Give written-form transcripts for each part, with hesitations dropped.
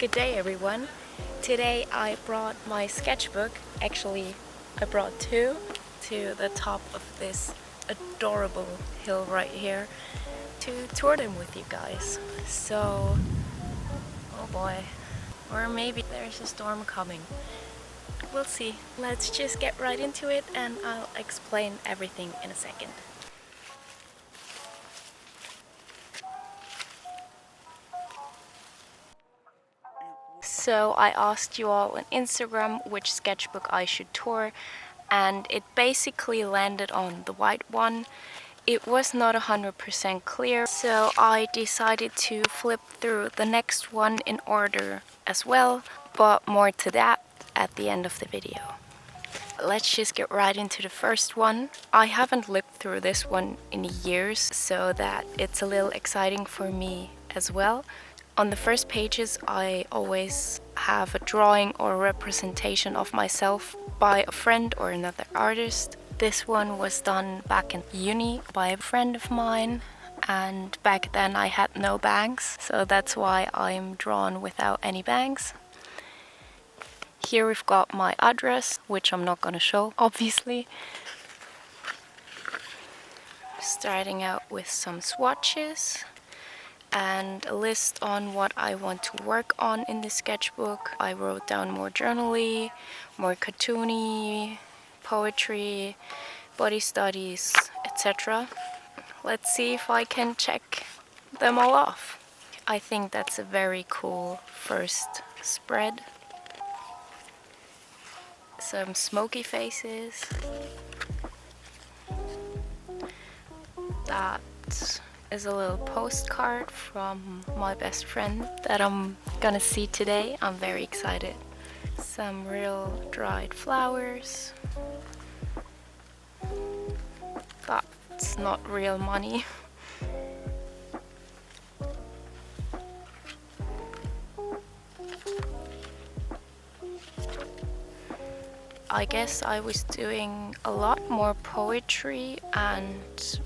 Good day everyone. Today I brought my sketchbook, actually I brought two, to the top of this adorable hill right here to tour them with you guys. So, oh boy, or maybe there's a storm coming. We'll see. Let's just get right into it and I'll explain everything in a second. So I asked you all on Instagram which sketchbook I should tour, and it basically landed on the white one. It was not 100% clear, so I decided to flip through the next one in order as well, but more to that at the end of the video. Let's just get right into the first one. I haven't looked through this one in years, so that it's a little exciting for me as well. On the first pages, I always have a drawing or representation of myself by a friend or another artist. This one was done back in uni by a friend of mine, and back then I had no bangs, so that's why I'm drawn without any bangs. Here we've got my address, which I'm not gonna show, obviously. Starting out with some swatches and a list on what I want to work on in the sketchbook. I wrote down more journal-y, more cartoony, poetry, body studies, etc. Let's see if I can check them all off. I think that's a very cool first spread. Some smoky faces. That is a little postcard from my best friend that I'm gonna see today. I'm very excited. Some real dried flowers. That's not real money. I guess I was doing a lot more poetry and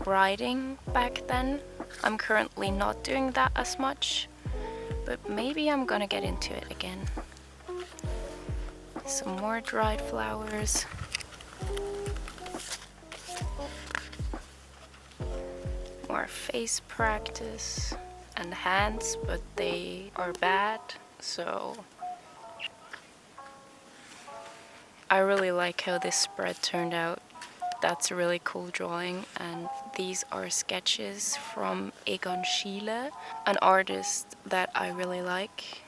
writing back then. I'm currently not doing that as much, but maybe I'm gonna get into it again. Some more dried flowers. More face practice and hands, but they are bad, so I really like how this spread turned out. That's a really cool drawing, and these are sketches from Egon Schiele, an artist that I really like.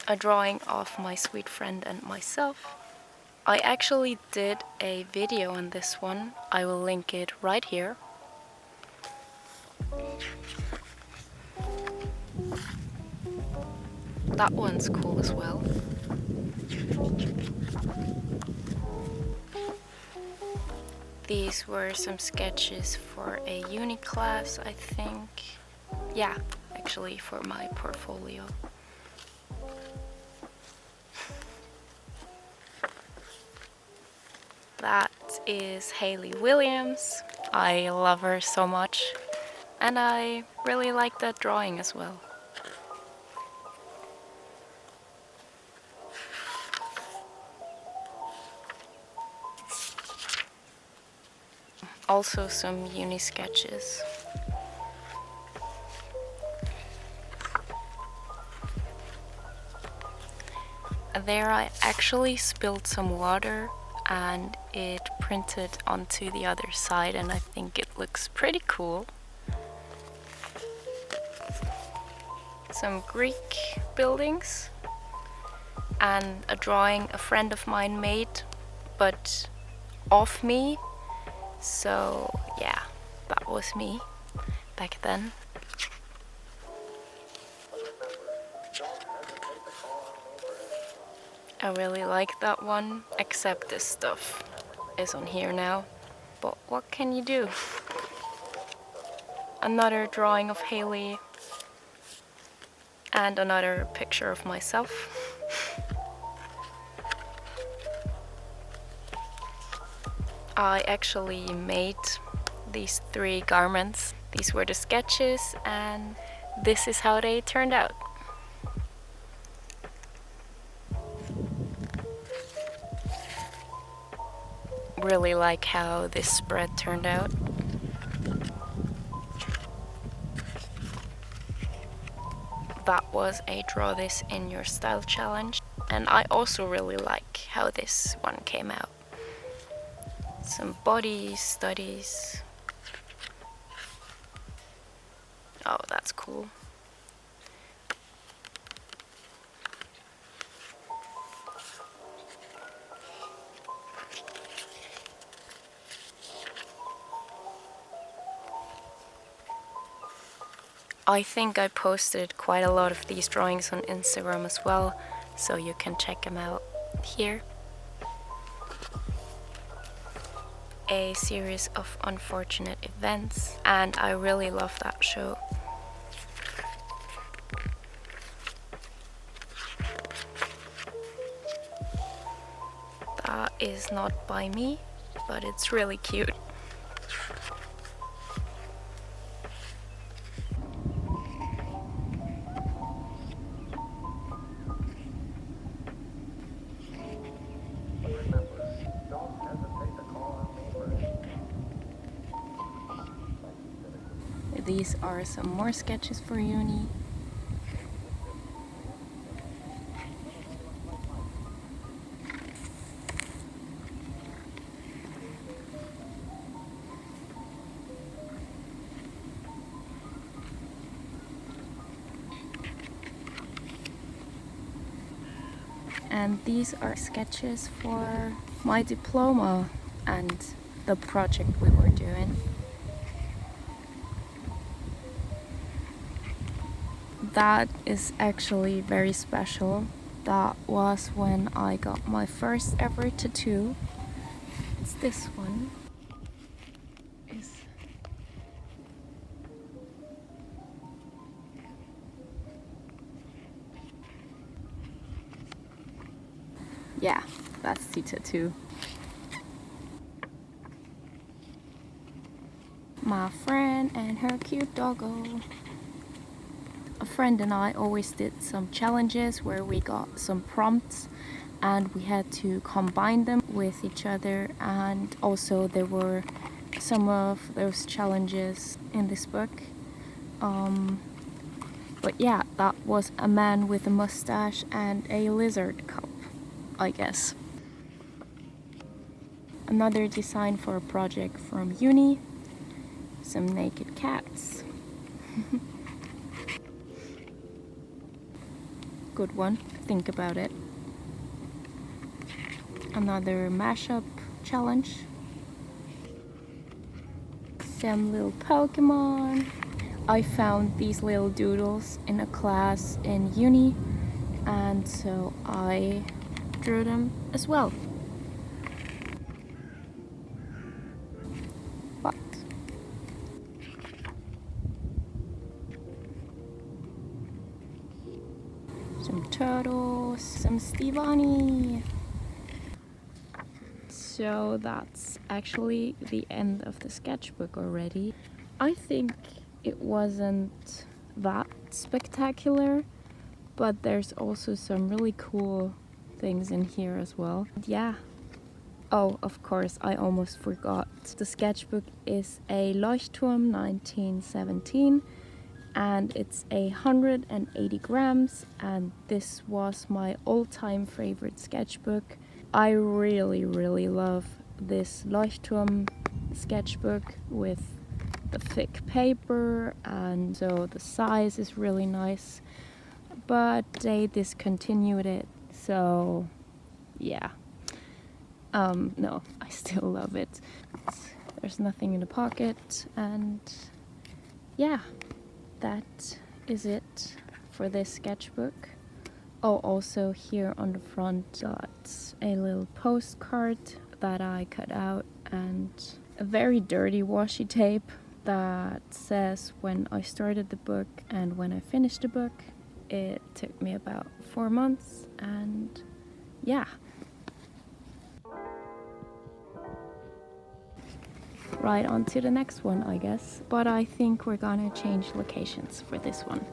A drawing of my sweet friend and myself. I actually did a video on this one. I will link it right here. That one's cool as well. These were some sketches for a uni class, I think. Yeah, actually for my portfolio. That is Hayley Williams. I love her so much, and I really like that drawing as well. Also some uni sketches. There I actually spilled some water and it printed onto the other side, and I think it looks pretty cool. Some Greek buildings and a drawing a friend of mine made, but of me. So yeah, that was me back then. I really like that one, except this stuff is on here now. But what can you do? Another drawing of Hayley and another picture of myself. I actually made these 3 garments. These were the sketches, and this is how they turned out. Really like how this spread turned out. That was a draw this in your style challenge, and I also really like how this one came out. Some body studies. Oh, that's cool. I think I posted quite a lot of these drawings on Instagram as well, so you can check them out here. A series of unfortunate events, and I really love that show. That is not by me, but it's really cute. These are some more sketches for uni. And these are sketches for my diploma and the project we were doing. That is actually very special. That was when I got my first ever tattoo. It's this one. Yeah, that's the tattoo. My friend and her cute doggo. A friend and I always did some challenges where we got some prompts and we had to combine them with each other, and also there were some of those challenges in this book. But yeah, that was a man with a mustache and a lizard cup, I guess. Another design for a project from uni. Some naked cats. Good one, think about it. Another mashup challenge. Some little Pokemon. I found these little doodles in a class in uni, and so I drew them as well. But some turtles, some Stevani. So that's actually the end of the sketchbook already. I think it wasn't that spectacular, but there's also some really cool things in here as well. Yeah. Oh, of course, I almost forgot. The sketchbook is a Leuchtturm 1917, and it's 180 grams, and this was my all-time favorite sketchbook. I really, really love this Leuchtturm sketchbook with the thick paper, and so the size is really nice, but they discontinued it, so yeah. No, I still love it. There's nothing in the pocket, and yeah, that is it for this sketchbook. Oh, also here on the front got a little postcard that I cut out, and a very dirty washi tape that says when I started the book and when I finished the book. It took me about 4 months, and yeah. right on to the next one, I guess. But I think we're gonna change locations for this one.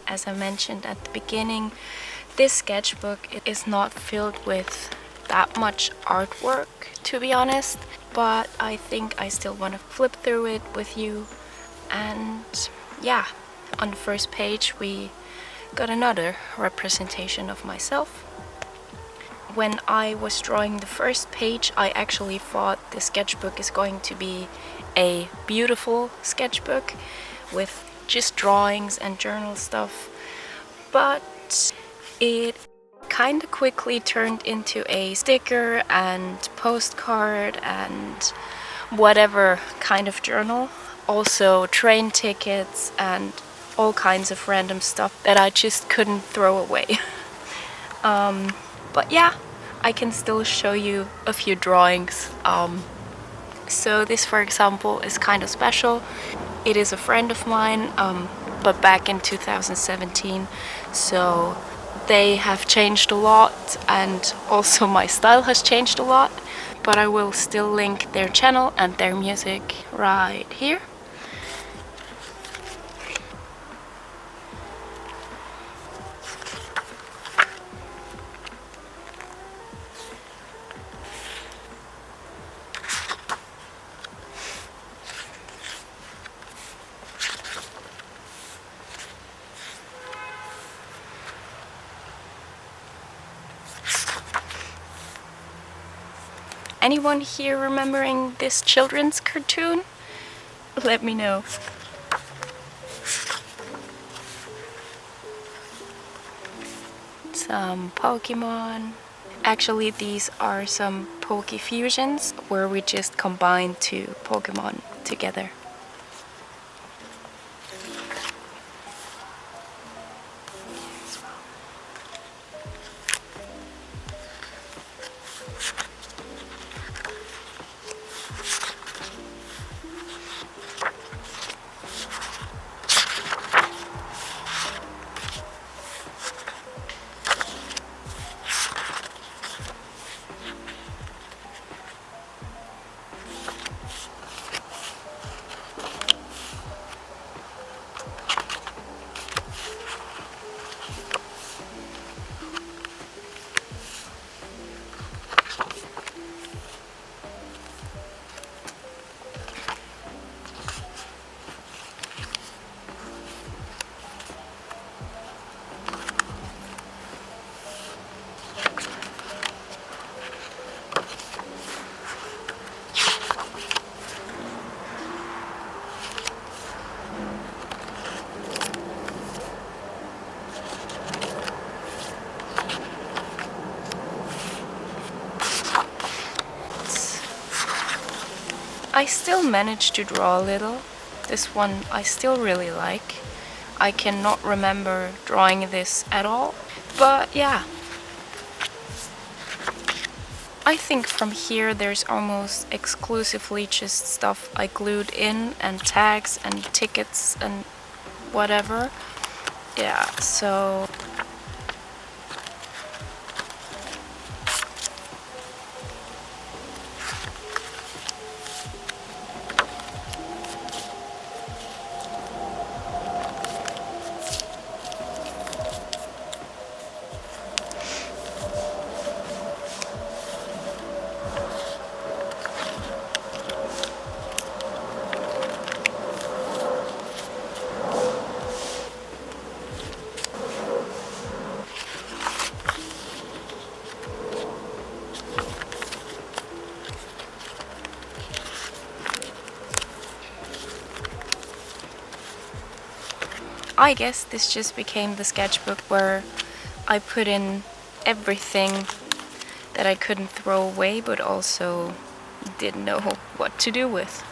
As I mentioned at the beginning, this sketchbook is not filled with that much artwork, to be honest, but I think I still want to flip through it with you. And yeah, on the first page we got another representation of myself. When I was drawing the first page, I actually thought the sketchbook is going to be a beautiful sketchbook with just drawings and journal stuff, but it kind of quickly turned into a sticker and postcard and whatever kind of journal. Also train tickets and all kinds of random stuff that I just couldn't throw away. But yeah, I can still show you a few drawings. So this, for example, is kind of special. It is a friend of mine, but back in 2017, so they have changed a lot, and also my style has changed a lot, but I will still link their channel and their music right here. Anyone here remembering this children's cartoon? Let me know. Some Pokemon. Actually, these are some Poke Fusions where we just combine two Pokemon together. I still managed to draw a little. This one I still really like. I cannot remember drawing this at all, but yeah. I think from here there's almost exclusively just stuff I glued in and tags and tickets and whatever. Yeah, so I guess this just became the sketchbook where I put in everything that I couldn't throw away but also didn't know what to do with.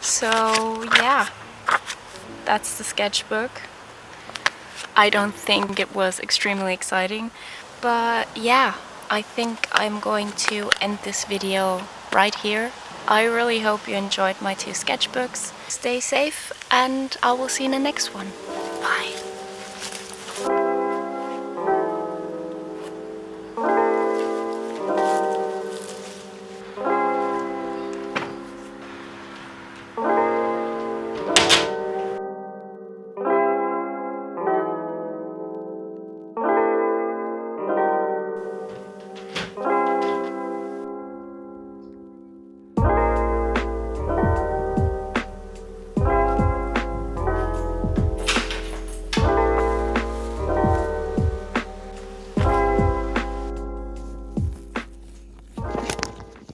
So yeah, that's the sketchbook. I don't think it was extremely exciting, but yeah, I think I'm going to end this video right here. I really hope you enjoyed my 2 sketchbooks. Stay safe, and I will see you in the next one. Bye!